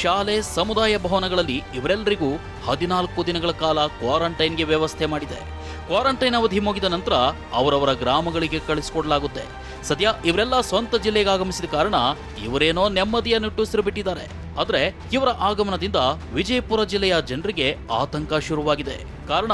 ಶಾಲೆ ಸಮುದಾಯ ಭವನಗಳಲ್ಲಿ ಇವರೆಲ್ಲರಿಗೂ 14 ದಿನಗಳ ಕಾಲ ಕ್ವಾರಂಟೈನ್ಗೆ ವ್ಯವಸ್ಥೆ ಮಾಡಿದೆ. ಕ್ವಾರಂಟೈನ್ ಅವಧಿ ಮುಗಿದ ನಂತರ ಅವರವರ ಗ್ರಾಮಗಳಿಗೆ ಕಳಿಸಿಕೊಡಲಾಗುತ್ತೆ. ಸದ್ಯ ಇವರೆಲ್ಲ ಸ್ವಂತ ಜಿಲ್ಲೆಗೆ ಆಗಮಿಸಿದ ಕಾರಣ ಇವರೇನೋ ನೆಮ್ಮದಿಯ ನಿಟ್ಟುಸಿರು ಬಿಟ್ಟಿದ್ದಾರೆ. ಆದರೆ ಇವರ ಆಗಮನದಿಂದ ವಿಜಯಪುರ ಜಿಲ್ಲೆಯ ಜನರಿಗೆ ಆತಂಕ ಶುರುವಾಗಿದೆ. ಕಾರಣ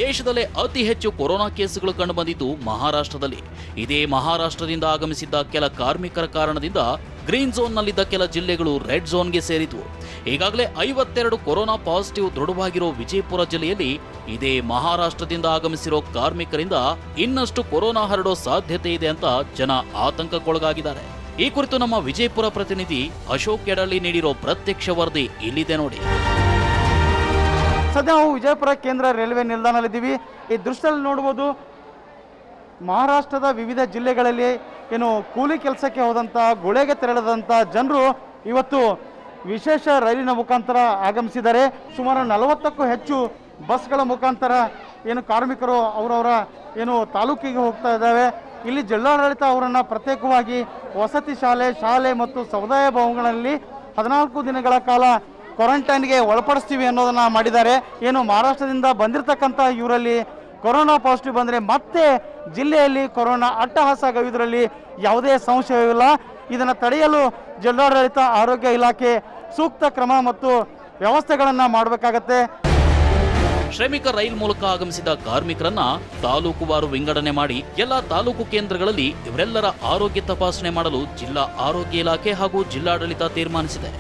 ದೇಶದಲ್ಲೇ ಅತಿ ಹೆಚ್ಚು ಕೊರೋನಾ ಕೇಸುಗಳು ಕಂಡುಬಂದಿದ್ದು ಮಹಾರಾಷ್ಟ್ರದಲ್ಲಿ. ಇದೇ ಮಹಾರಾಷ್ಟ್ರದಿಂದ ಆಗಮಿಸಿದ್ದ ಕೆಲ ಕಾರ್ಮಿಕರ ಕಾರಣದಿಂದ ಗ್ರೀನ್ ಝೋನ್ನಲ್ಲಿದ್ದ ಕೆಲ ಜಿಲ್ಲೆಗಳು ರೆಡ್ ಝೋನ್ಗೆ ಸೇರಿದ್ವು. ಈಗಾಗಲೇ 52 ಕೊರೋನಾ ಪಾಸಿಟಿವ್ ದೃಢವಾಗಿರೋ ವಿಜಯಪುರ ಜಿಲ್ಲೆಯಲ್ಲಿ ಇದೇ ಮಹಾರಾಷ್ಟ್ರದಿಂದ ಆಗಮಿಸಿರೋ ಕಾರ್ಮಿಕರಿಂದ ಇನ್ನಷ್ಟು ಕೊರೋನಾ ಹರಡೋ ಸಾಧ್ಯತೆ ಇದೆ ಅಂತ ಜನ ಆತಂಕಕ್ಕೊಳಗಾಗಿದ್ದಾರೆ. ಈ ಕುರಿತು ನಮ್ಮ ವಿಜಯಪುರ ಪ್ರತಿನಿಧಿ ಅಶೋಕ್ ಕೆಡಳ್ಳಿ ನೀಡಿರೋ ಪ್ರತ್ಯಕ್ಷ ವರದಿ ಇಲ್ಲಿದೆ ನೋಡಿ. ಸದ್ಯ ನಾವು ವಿಜಯಪುರ ಕೇಂದ್ರ ರೈಲ್ವೆ ನಿಲ್ದಾಣದಲ್ಲಿದ್ದೀವಿ. ಈ ದೃಶ್ಯದಲ್ಲಿ ನೋಡ್ಬೋದು, ಮಹಾರಾಷ್ಟ್ರದ ವಿವಿಧ ಜಿಲ್ಲೆಗಳಲ್ಲಿ ಏನು ಕೂಲಿ ಕೆಲಸಕ್ಕೆ ಹೋದಂಥ ಗುಳೆಗೆ ತೆರಳದಂಥ ಜನರು ಇವತ್ತು ವಿಶೇಷ ರೈಲಿನ ಮುಖಾಂತರ ಆಗಮಿಸಿದ್ದಾರೆ. ಸುಮಾರು 40ಕ್ಕೂ ಹೆಚ್ಚು ಬಸ್ಗಳ ಮುಖಾಂತರ ಏನು ಕಾರ್ಮಿಕರು ಅವರವರ ಏನು ತಾಲೂಕಿಗೆ ಹೋಗ್ತಾ ಇದ್ದಾವೆ. ಇಲ್ಲಿ ಜಿಲ್ಲಾಡಳಿತ ಅವರನ್ನು ಪ್ರತ್ಯೇಕವಾಗಿ ವಸತಿ ಶಾಲೆ ಮತ್ತು ಸಮುದಾಯ ಭವನಗಳಲ್ಲಿ 14 ದಿನಗಳ ಕಾಲ ಕ್ವಾರಂಟೈನ್ಗೆ ಒಳಪಡಿಸ್ತೀವಿ ಅನ್ನೋದನ್ನು ಮಾಡಿದ್ದಾರೆ. ಏನು ಮಹಾರಾಷ್ಟ್ರದಿಂದ ಬಂದಿರತಕ್ಕಂಥ ಇವರಲ್ಲಿ ಕೊರೋನಾ ಪಾಸಿಟಿವ್ ಬಂದರೆ ಮತ್ತೆ ಜಿಲ್ಲೆಯಲ್ಲಿ ಕೊರೋನಾ ಅಟ್ಟಹಾಸಗೊಳ್ಳುವುದರಲ್ಲಿ ಯಾವುದೇ ಸಂಶಯವಿಲ್ಲ. ಇದನ್ನು ತಡೆಯಲು ಜಿಲ್ಲಾಡಳಿತ, ಆರೋಗ್ಯ ಇಲಾಖೆ ಸೂಕ್ತ ಕ್ರಮ ಮತ್ತು ವ್ಯವಸ್ಥೆಗಳನ್ನು ಮಾಡಬೇಕಾಗತ್ತೆ. ಶ್ರಮಿಕ ರೈಲ್ ಮೂಲಕ ಆಗಮಿಸಿದ ಕಾರ್ಮಿಕರನ್ನ ತಾಲೂಕುವಾರು ವಿಂಗಡಣೆ ಮಾಡಿ ಎಲ್ಲ ತಾಲೂಕು ಕೇಂದ್ರಗಳಲ್ಲಿ ಇವರೆಲ್ಲರ ಆರೋಗ್ಯ ತಪಾಸಣೆ ಮಾಡಲು ಜಿಲ್ಲಾ ಆರೋಗ್ಯ ಇಲಾಖೆ ಹಾಗೂ ಜಿಲ್ಲಾಡಳಿತ ತೀರ್ಮಾನಿಸಿದೆ.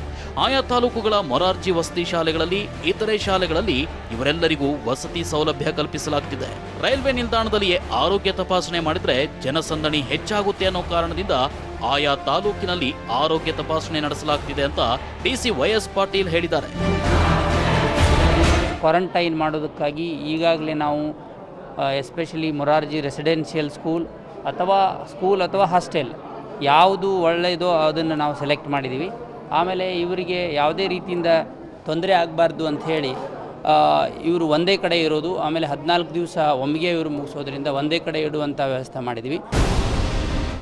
ಆಯಾ ತಾಲೂಕುಗಳ ಮೊರಾರ್ಜಿ ವಸತಿ ಶಾಲೆಗಳಲ್ಲಿ, ಇತರೆ ಶಾಲೆಗಳಲ್ಲಿ ಇವರೆಲ್ಲರಿಗೂ ವಸತಿ ಸೌಲಭ್ಯ ಕಲ್ಪಿಸಲಾಗುತ್ತಿದೆ. ರೈಲ್ವೆ ನಿಲ್ದಾಣದಲ್ಲಿಯೇ ಆರೋಗ್ಯ ತಪಾಸಣೆ ಮಾಡಿದ್ರೆ ಜನಸಂದಣಿ ಹೆಚ್ಚಾಗುತ್ತೆ ಅನ್ನೋ ಕಾರಣದಿಂದ ಆಯಾ ತಾಲೂಕಿನಲ್ಲಿ ಆರೋಗ್ಯ ತಪಾಸಣೆ ನಡೆಸಲಾಗುತ್ತಿದೆ ಅಂತ ಡಿಸಿ ವೈಎಸ್ ಪಾಟೀಲ್ ಹೇಳಿದ್ದಾರೆ. ಕ್ವಾರಂಟೈನ್ ಮಾಡೋದಕ್ಕಾಗಿ ಈಗಾಗಲೇ ನಾವು ಎಸ್ಪೆಷಲಿ ಮೊರಾರ್ಜಿ ರೆಸಿಡೆನ್ಷಿಯಲ್ ಸ್ಕೂಲ್ ಅಥವಾ ಹಾಸ್ಟೆಲ್ ಯಾವುದು ಒಳ್ಳೆಯದೋ ಅದನ್ನು ನಾವು ಸೆಲೆಕ್ಟ್ ಮಾಡಿದ್ದೀವಿ. ಆಮೇಲೆ ಇವರಿಗೆ ಯಾವುದೇ ರೀತಿಯಿಂದ ತೊಂದರೆ ಆಗಬಾರ್ದು ಅಂಥೇಳಿ ಇವರು ಒಂದೇ ಕಡೆ ಇರೋದು, ಆಮೇಲೆ 14 ದಿವಸ ಒಮ್ಮೆಗೆ ಇವರು ಮುಗಿಸೋದ್ರಿಂದ ಒಂದೇ ಕಡೆ ಇಡುವಂಥ ವ್ಯವಸ್ಥೆ ಮಾಡಿದ್ದೀವಿ.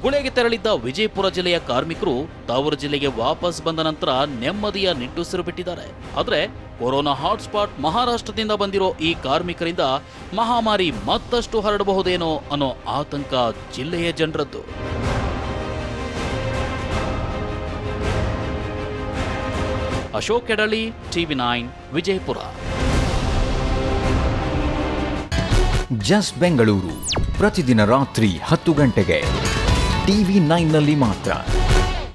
ಗುಳೆಗೆ ತೆರಳಿದ್ದ ವಿಜಯಪುರ ಜಿಲ್ಲೆಯ ಕಾರ್ಮಿಕರು ತವರು ಜಿಲ್ಲೆಗೆ ವಾಪಸ್ ಬಂದ ನಂತರ ನೆಮ್ಮದಿಯ ನಿಟ್ಟುಸಿರು ಬಿಟ್ಟಿದ್ದಾರೆ. ಆದರೆ ಕೊರೋನಾ ಹಾಟ್ಸ್ಪಾಟ್ ಮಹಾರಾಷ್ಟ್ರದಿಂದ ಬಂದಿರೋ ಈ ಕಾರ್ಮಿಕರಿಂದ ಮಹಾಮಾರಿ ಮತ್ತಷ್ಟು ಹರಡಬಹುದೇನೋ ಅನ್ನೋ ಆತಂಕ ಜಿಲ್ಲೆಯ ಜನರದ್ದು. ಅಶೋಕ್ ಕೆಡಳ್ಳಿ, TV9 ವಿಜಯಪುರ. ಜಸ್ಟ್ ಬೆಂಗಳೂರು ಪ್ರತಿದಿನ ರಾತ್ರಿ 10 ಗಂಟೆಗೆ TV9ನಲ್ಲಿ ಮಾತ್ರ.